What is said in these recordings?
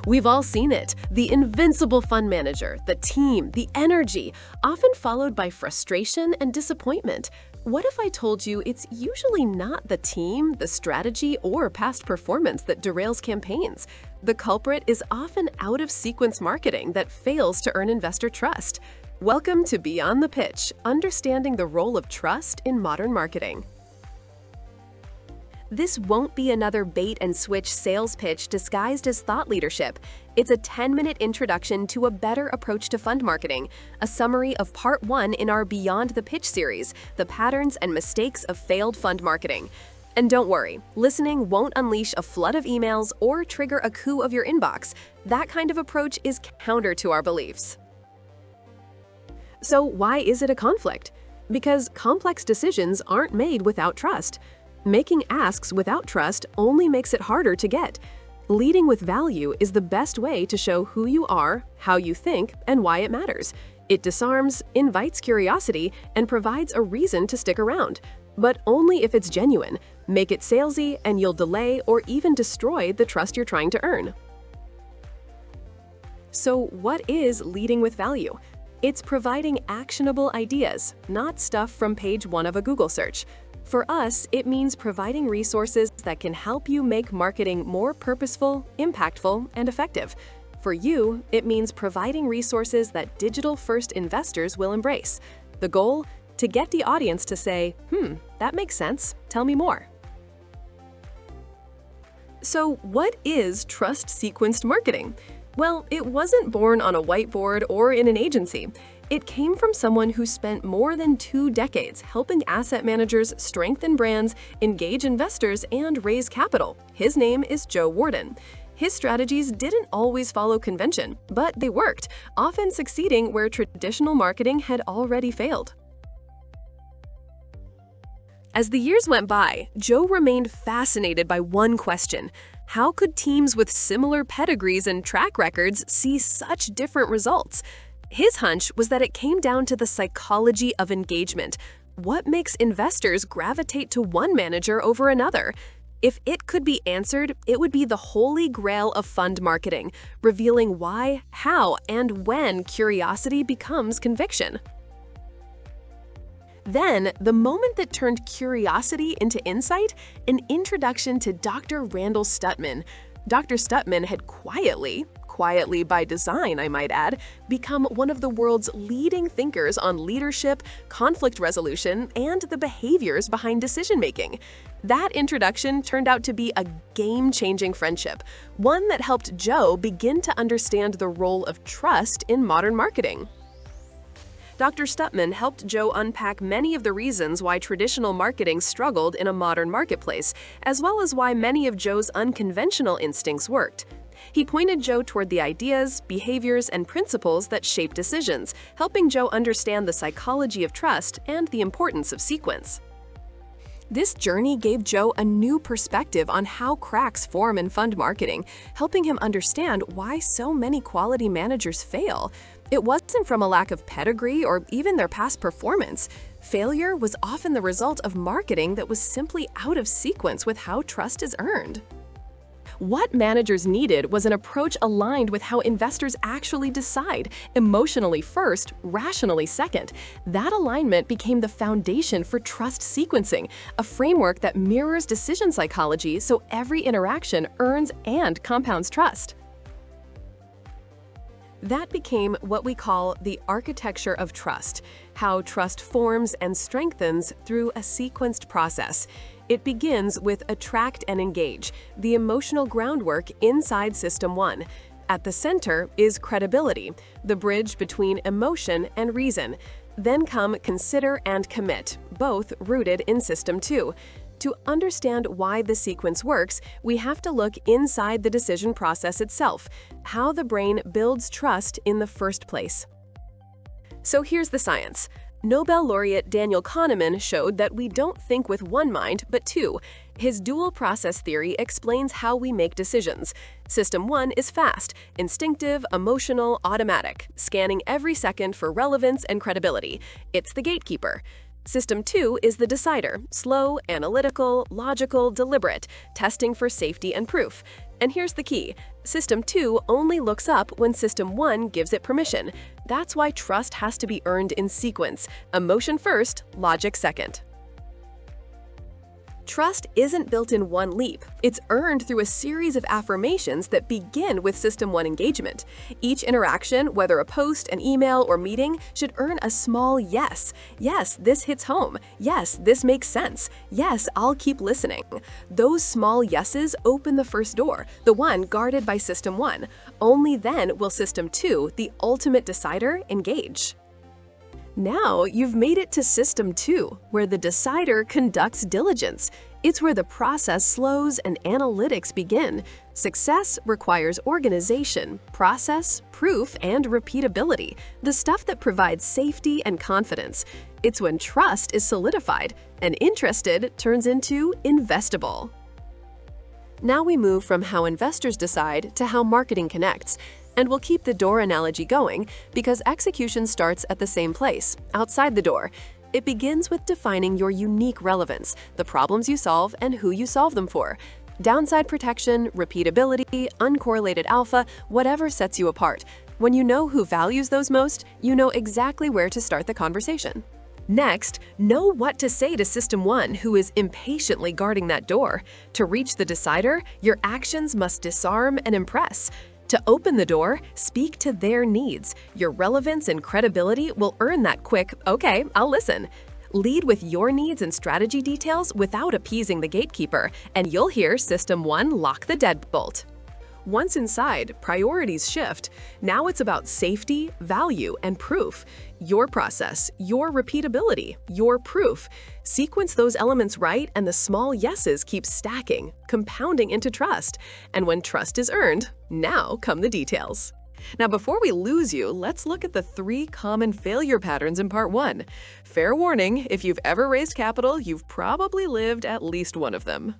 We've all seen it. The invincible fund manager, the team, the energy, often followed by frustration and disappointment. What if I told you it's usually not the team, the strategy, or past performance that derails campaigns? The culprit is often out-of-sequence marketing that fails to earn investor trust. Welcome to Beyond the Pitch, understanding the role of trust in modern marketing. This won't be another bait-and-switch sales pitch disguised as thought leadership. It's a 10-minute introduction to a better approach to fund marketing, a summary of Part 1 in our Beyond the Pitch series, The Patterns and Mistakes of Failed Fund Marketing. And don't worry, listening won't unleash a flood of emails or trigger a coup of your inbox. That kind of approach is counter to our beliefs. So why is it a conflict? Because complex decisions aren't made without trust. Making asks without trust only makes it harder to get. Leading with value is the best way to show who you are, how you think, and why it matters. It disarms, invites curiosity, and provides a reason to stick around. But only if it's genuine. Make it salesy, and you'll delay or even destroy the trust you're trying to earn. So what is leading with value? It's providing actionable ideas, not stuff from page 1 of a Google search. For us, it means providing resources that can help you make marketing more purposeful, impactful, and effective. For you, it means providing resources that digital-first investors will embrace. The goal? To get the audience to say, that makes sense, tell me more. So what is trust-sequenced marketing? Well, it wasn't born on a whiteboard or in an agency. It came from someone who spent more than 2 decades helping asset managers strengthen brands, engage investors, and raise capital. His name is Joe Worden. His strategies didn't always follow convention, but they worked, often succeeding where traditional marketing had already failed. As the years went by, Joe remained fascinated by one question: how could teams with similar pedigrees and track records see such different results? His hunch was that it came down to the psychology of engagement. What makes investors gravitate to one manager over another? If it could be answered, it would be the holy grail of fund marketing, revealing why, how, and when curiosity becomes conviction. Then, the moment that turned curiosity into insight, an introduction to Dr. Randall Stutman. Dr. Stutman had quietly by design I might add, become one of the world's leading thinkers on leadership, conflict resolution, and the behaviors behind decision-making. That introduction turned out to be a game-changing friendship, one that helped Joe begin to understand the role of trust in modern marketing. Dr. Stutman helped Joe unpack many of the reasons why traditional marketing struggled in a modern marketplace, as well as why many of Joe's unconventional instincts worked. He pointed Joe toward the ideas, behaviors, and principles that shape decisions, helping Joe understand the psychology of trust and the importance of sequence. This journey gave Joe a new perspective on how cracks form in fund marketing, helping him understand why so many quality managers fail. It wasn't from a lack of pedigree or even their past performance. Failure was often the result of marketing that was simply out of sequence with how trust is earned. What managers needed was an approach aligned with how investors actually decide, emotionally first, rationally second. That alignment became the foundation for trust sequencing, a framework that mirrors decision psychology so every interaction earns and compounds trust. That became what we call the architecture of trust, how trust forms and strengthens through a sequenced process. It begins with attract and engage, the emotional groundwork inside System 1. At the center is credibility, the bridge between emotion and reason. Then come consider and commit, both rooted in System 2. To understand why the sequence works, we have to look inside the decision process itself, how the brain builds trust in the first place. So here's the science. Nobel laureate Daniel Kahneman showed that we don't think with one mind, but 2. His dual process theory explains how we make decisions. System 1 is fast, instinctive, emotional, automatic, scanning every second for relevance and credibility. It's the gatekeeper. System 2 is the decider, slow, analytical, logical, deliberate, testing for safety and proof. And here's the key. System 2 only looks up when System 1 gives it permission. That's why trust has to be earned in sequence: emotion first, logic second. Trust isn't built in one leap. It's earned through a series of affirmations that begin with System 1 engagement. Each interaction, whether a post, an email, or meeting, should earn a small yes. Yes, this hits home. Yes, this makes sense. Yes, I'll keep listening. Those small yeses open the first door, the one guarded by System 1. Only then will System 2, the ultimate decider, engage. Now you've made it to System 2, where the decider conducts diligence. It's where the process slows and analytics begin. Success requires organization, process, proof, and repeatability, the stuff that provides safety and confidence. It's when trust is solidified and interested turns into investable. Now we move from how investors decide to how marketing connects. And we'll keep the door analogy going because execution starts at the same place, outside the door. It begins with defining your unique relevance, the problems you solve and who you solve them for. Downside protection, repeatability, uncorrelated alpha, whatever sets you apart. When you know who values those most, you know exactly where to start the conversation. Next, know what to say to System 1, who is impatiently guarding that door. To reach the decider, your actions must disarm and impress. To open the door, speak to their needs. Your relevance and credibility will earn that quick, "Okay, I'll listen." Lead with your needs and strategy details without appeasing the gatekeeper, and you'll hear System 1 lock the deadbolt. Once inside, priorities shift. Now it's about safety, value, and proof. Your process, your repeatability, your proof. Sequence those elements right, and the small yeses keep stacking, compounding into trust. And when trust is earned, now come the details. Now, before we lose you, let's look at the 3 common failure patterns in Part 1. Fair warning, if you've ever raised capital, you've probably lived at least one of them.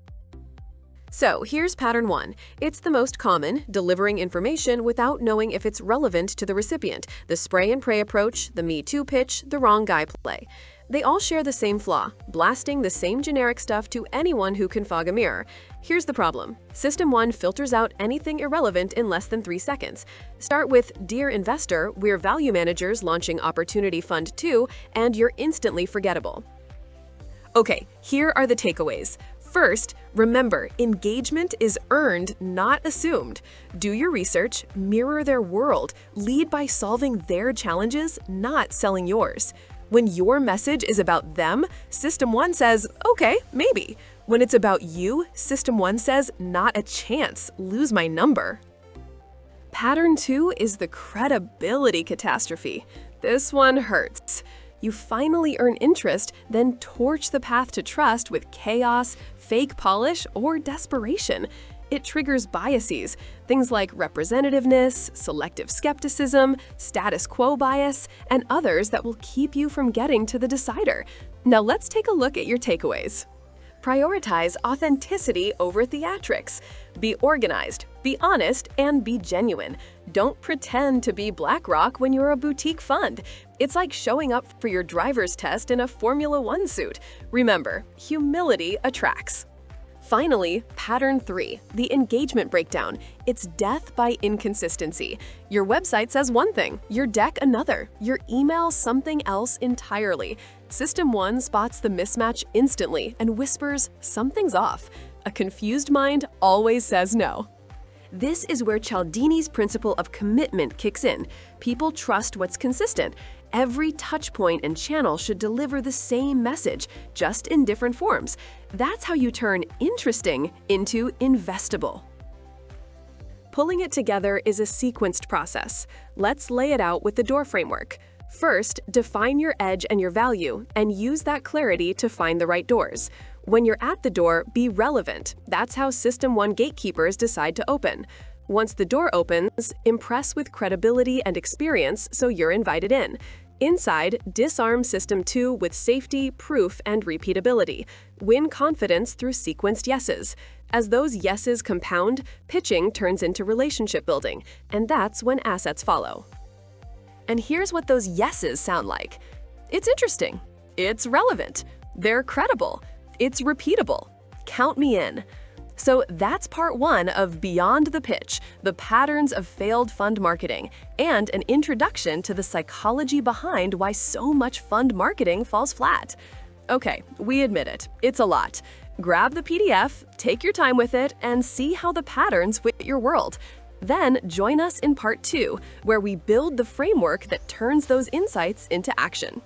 So here's pattern 1. It's the most common, delivering information without knowing if it's relevant to the recipient, the spray and pray approach, the Me Too pitch, the wrong guy play. They all share the same flaw, blasting the same generic stuff to anyone who can fog a mirror. Here's the problem. System 1 filters out anything irrelevant in less than 3 seconds. Start with, "Dear investor, we're value managers launching Opportunity Fund 2, and you're instantly forgettable." Okay, here are the takeaways. First, remember, engagement is earned, not assumed. Do your research, mirror their world, lead by solving their challenges, not selling yours. When your message is about them, System 1 says, "Okay, maybe." When it's about you, System 1 says, "Not a chance, lose my number." Pattern 2 is the credibility catastrophe. This one hurts. You finally earn interest, then torch the path to trust with chaos, fake polish, or desperation. It triggers biases, things like representativeness, selective skepticism, status quo bias, and others that will keep you from getting to the decider. Now let's take a look at your takeaways. Prioritize authenticity over theatrics. Be organized, be honest, and be genuine. Don't pretend to be BlackRock when you're a boutique fund. It's like showing up for your driver's test in a Formula One suit. Remember, humility attracts. Finally, pattern 3, the engagement breakdown. It's death by inconsistency. Your website says one thing, your deck another, your email something else entirely. System 1 spots the mismatch instantly and whispers, "Something's off." A confused mind always says no. This is where Cialdini's principle of commitment kicks in. People trust what's consistent. Every touchpoint and channel should deliver the same message, just in different forms. That's how you turn interesting into investable. Pulling it together is a sequenced process. Let's lay it out with the door framework. First, define your edge and your value, and use that clarity to find the right doors. When you're at the door, be relevant. That's how System 1 gatekeepers decide to open. Once the door opens, impress with credibility and experience so you're invited in. Inside, disarm System 2 with safety, proof, and repeatability. Win confidence through sequenced yeses. As those yeses compound, pitching turns into relationship building, and that's when assets follow. And here's what those yeses sound like. It's interesting. It's relevant. They're credible. It's repeatable. Count me in. So that's part one of Beyond the Pitch, the patterns of failed fund marketing, and an introduction to the psychology behind why so much fund marketing falls flat. Okay, we admit it, it's a lot. Grab the PDF, take your time with it, and see how the patterns fit your world. Then join us in part two, where we build the framework that turns those insights into action.